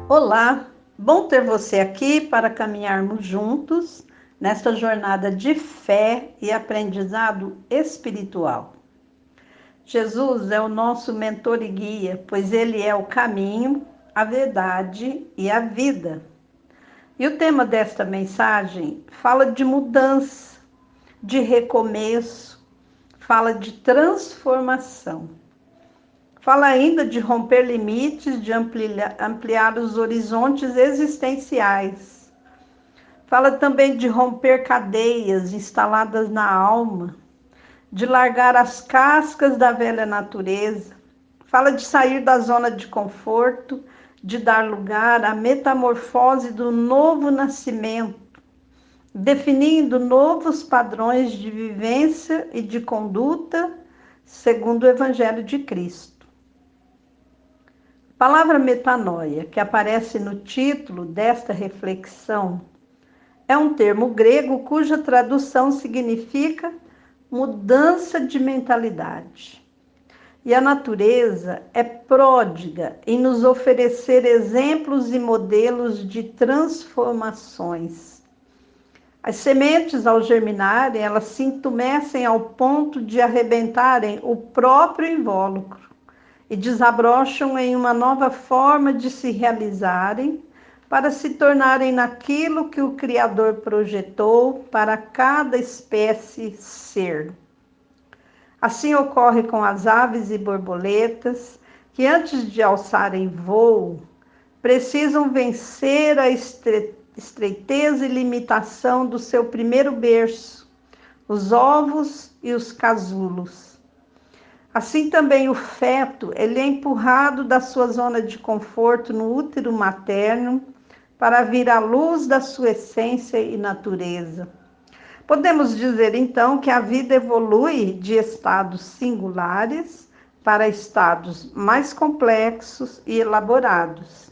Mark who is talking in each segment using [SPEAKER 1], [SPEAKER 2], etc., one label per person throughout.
[SPEAKER 1] Olá, bom ter você aqui para caminharmos juntos nesta jornada de fé e aprendizado espiritual. Jesus é o nosso mentor e guia, pois ele é o caminho, a verdade e a vida. E o tema desta mensagem fala de mudança, de recomeço, fala de transformação. Fala ainda de romper limites, de ampliar os horizontes existenciais. Fala também de romper cadeias instaladas na alma, de largar as cascas da velha natureza. Fala de sair da zona de conforto, de dar lugar à metamorfose do novo nascimento, definindo novos padrões de vivência e de conduta segundo o Evangelho de Cristo. A palavra metanoia, que aparece no título desta reflexão, é um termo grego cuja tradução significa mudança de mentalidade. E a natureza é pródiga em nos oferecer exemplos e modelos de transformações. As sementes, ao germinarem, elas se entumecem ao ponto de arrebentarem o próprio invólucro e desabrocham em uma nova forma de se realizarem para se tornarem naquilo que o Criador projetou para cada espécie ser. Assim ocorre com as aves e borboletas, que antes de alçarem voo, precisam vencer a estreiteza e limitação do seu primeiro berço, os ovos e os casulos. Assim também o feto, ele é empurrado da sua zona de conforto no útero materno para vir à luz da sua essência e natureza. Podemos dizer então que a vida evolui de estados singulares para estados mais complexos e elaborados.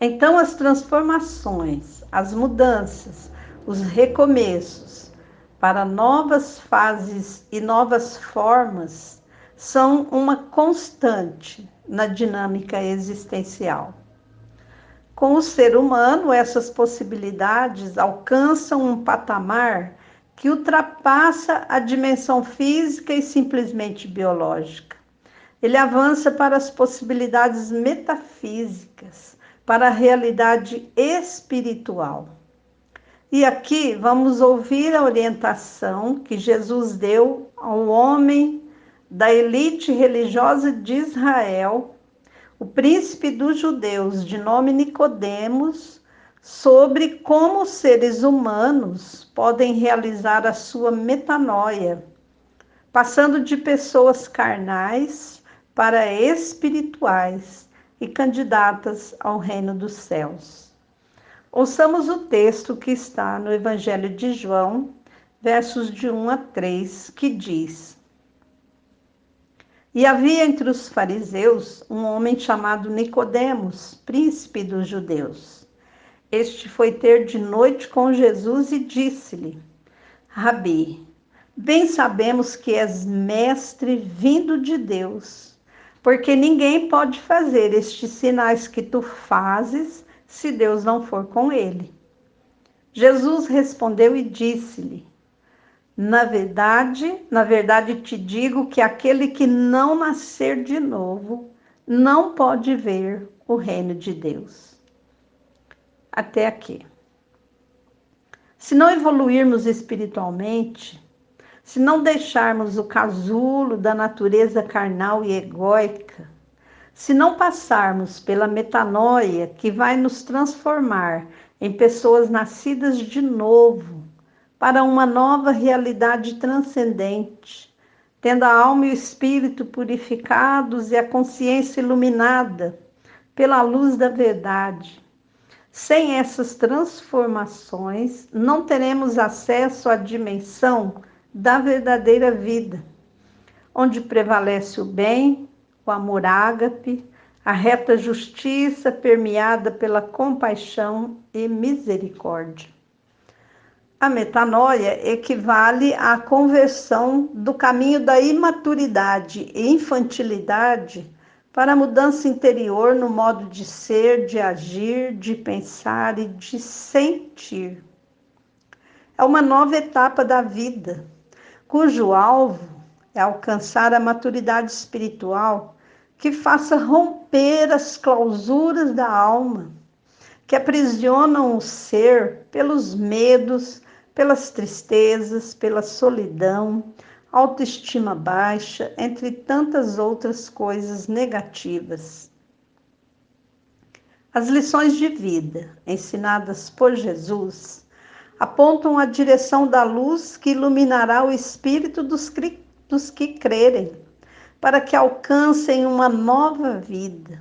[SPEAKER 1] Então as transformações, as mudanças, os recomeços para novas fases e novas formas são uma constante na dinâmica existencial. Com o ser humano, essas possibilidades alcançam um patamar que ultrapassa a dimensão física e simplesmente biológica. Ele avança para as possibilidades metafísicas, para a realidade espiritual. E aqui vamos ouvir a orientação que Jesus deu ao homem da elite religiosa de Israel, o príncipe dos judeus, de nome Nicodemos, sobre como os seres humanos podem realizar a sua metanoia, passando de pessoas carnais para espirituais e candidatas ao reino dos céus. Ouçamos o texto que está no Evangelho de João, versos de 1 a 3, que diz: E havia entre os fariseus um homem chamado Nicodemos, príncipe dos judeus. Este foi ter de noite com Jesus e disse-lhe: Rabi, bem sabemos que és mestre vindo de Deus, porque ninguém pode fazer estes sinais que tu fazes se Deus não for com ele. Jesus respondeu e disse-lhe: na verdade te digo que aquele que não nascer de novo não pode ver o reino de Deus. Até aqui. Se não evoluirmos espiritualmente, se não deixarmos o casulo da natureza carnal e egóica, se não passarmos pela metanoia que vai nos transformar em pessoas nascidas de novo, para uma nova realidade transcendente, tendo a alma e o espírito purificados e a consciência iluminada pela luz da verdade. Sem essas transformações, não teremos acesso à dimensão da verdadeira vida, onde prevalece o bem, o amor ágape, a reta justiça permeada pela compaixão e misericórdia. A metanoia equivale à conversão do caminho da imaturidade e infantilidade para a mudança interior no modo de ser, de agir, de pensar e de sentir. É uma nova etapa da vida, cujo alvo é alcançar a maturidade espiritual que faça romper as clausuras da alma, que aprisionam o ser pelos medos, pelas tristezas, pela solidão, autoestima baixa, entre tantas outras coisas negativas. As lições de vida ensinadas por Jesus apontam a direção da luz que iluminará o espírito dos que crerem, para que alcancem uma nova vida,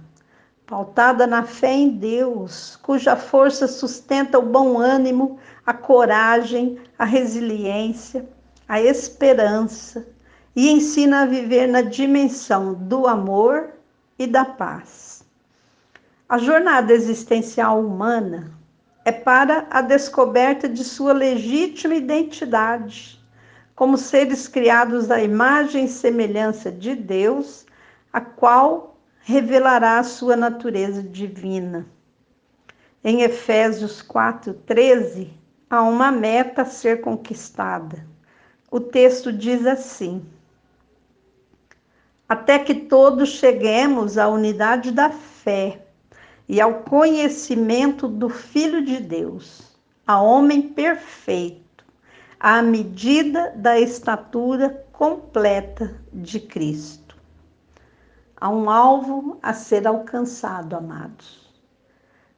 [SPEAKER 1] pautada na fé em Deus, cuja força sustenta o bom ânimo, a coragem, a resiliência, a esperança e ensina a viver na dimensão do amor e da paz. A jornada existencial humana é para a descoberta de sua legítima identidade, como seres criados à imagem e semelhança de Deus, a qual revelará a sua natureza divina. Em Efésios 4:13, há uma meta a ser conquistada. O texto diz assim: até que todos cheguemos à unidade da fé e ao conhecimento do Filho de Deus, a homem perfeito, à medida da estatura completa de Cristo. Há um alvo a ser alcançado, amados.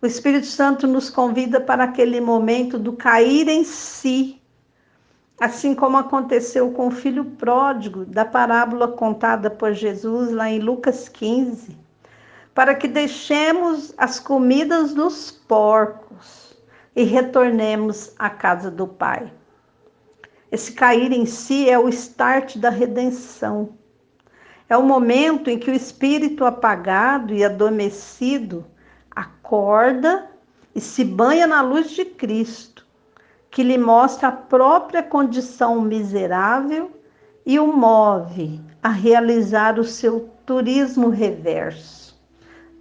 [SPEAKER 1] O Espírito Santo nos convida para aquele momento do cair em si, assim como aconteceu com o filho pródigo da parábola contada por Jesus lá em Lucas 15, para que deixemos as comidas dos porcos e retornemos à casa do Pai. Esse cair em si é o start da redenção. É o momento em que o espírito apagado e adormecido acorda e se banha na luz de Cristo, que lhe mostra a própria condição miserável e o move a realizar o seu turismo reverso,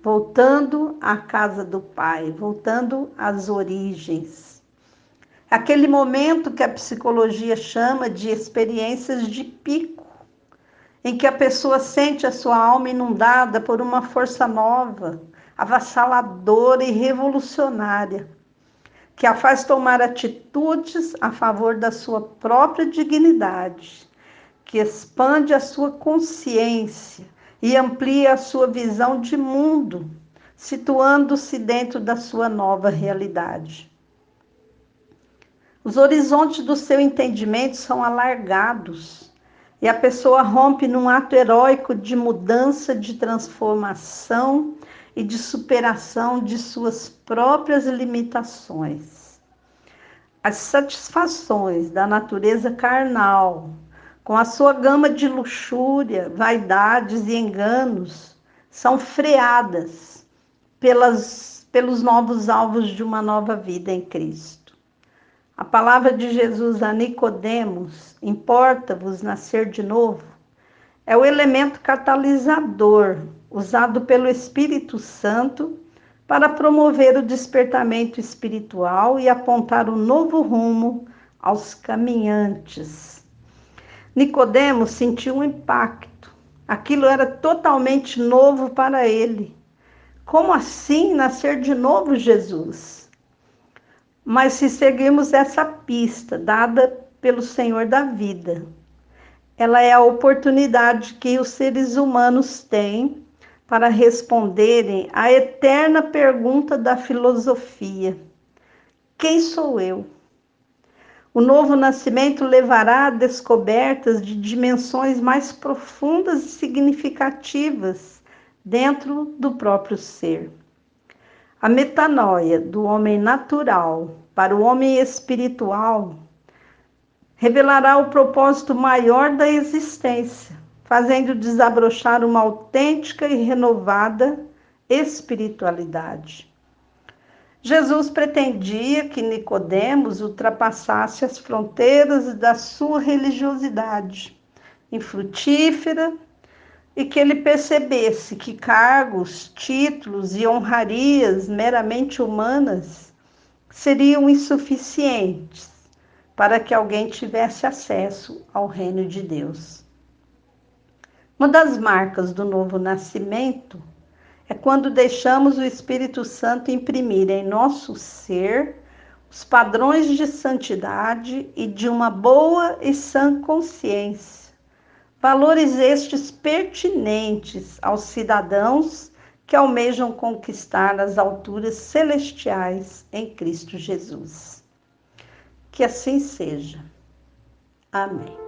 [SPEAKER 1] voltando à casa do Pai, voltando às origens. Aquele momento que a psicologia chama de experiências de pico, em que a pessoa sente a sua alma inundada por uma força nova, avassaladora e revolucionária, que a faz tomar atitudes a favor da sua própria dignidade, que expande a sua consciência e amplia a sua visão de mundo, situando-se dentro da sua nova realidade. Os horizontes do seu entendimento são alargados, e a pessoa rompe num ato heróico de mudança, de transformação e de superação de suas próprias limitações. As satisfações da natureza carnal, com a sua gama de luxúria, vaidades e enganos, são freadas pelos novos alvos de uma nova vida em Cristo. A palavra de Jesus a Nicodemos, importa-vos nascer de novo, é o elemento catalisador usado pelo Espírito Santo para promover o despertamento espiritual e apontar um novo rumo aos caminhantes. Nicodemos sentiu um impacto. Aquilo era totalmente novo para ele. Como assim nascer de novo, Jesus? Mas se seguirmos essa pista dada pelo Senhor da vida, ela é a oportunidade que os seres humanos têm para responderem à eterna pergunta da filosofia: quem sou eu? O novo nascimento levará a descobertas de dimensões mais profundas e significativas dentro do próprio ser. A metanoia do homem natural para o homem espiritual revelará o propósito maior da existência, fazendo desabrochar uma autêntica e renovada espiritualidade. Jesus pretendia que Nicodemos ultrapassasse as fronteiras da sua religiosidade infrutífera e que ele percebesse que cargos, títulos e honrarias meramente humanas seriam insuficientes para que alguém tivesse acesso ao reino de Deus. Uma das marcas do novo nascimento é quando deixamos o Espírito Santo imprimir em nosso ser os padrões de santidade e de uma boa e sã consciência, valores estes pertinentes aos cidadãos que almejam conquistar as alturas celestiais em Cristo Jesus. Que assim seja. Amém.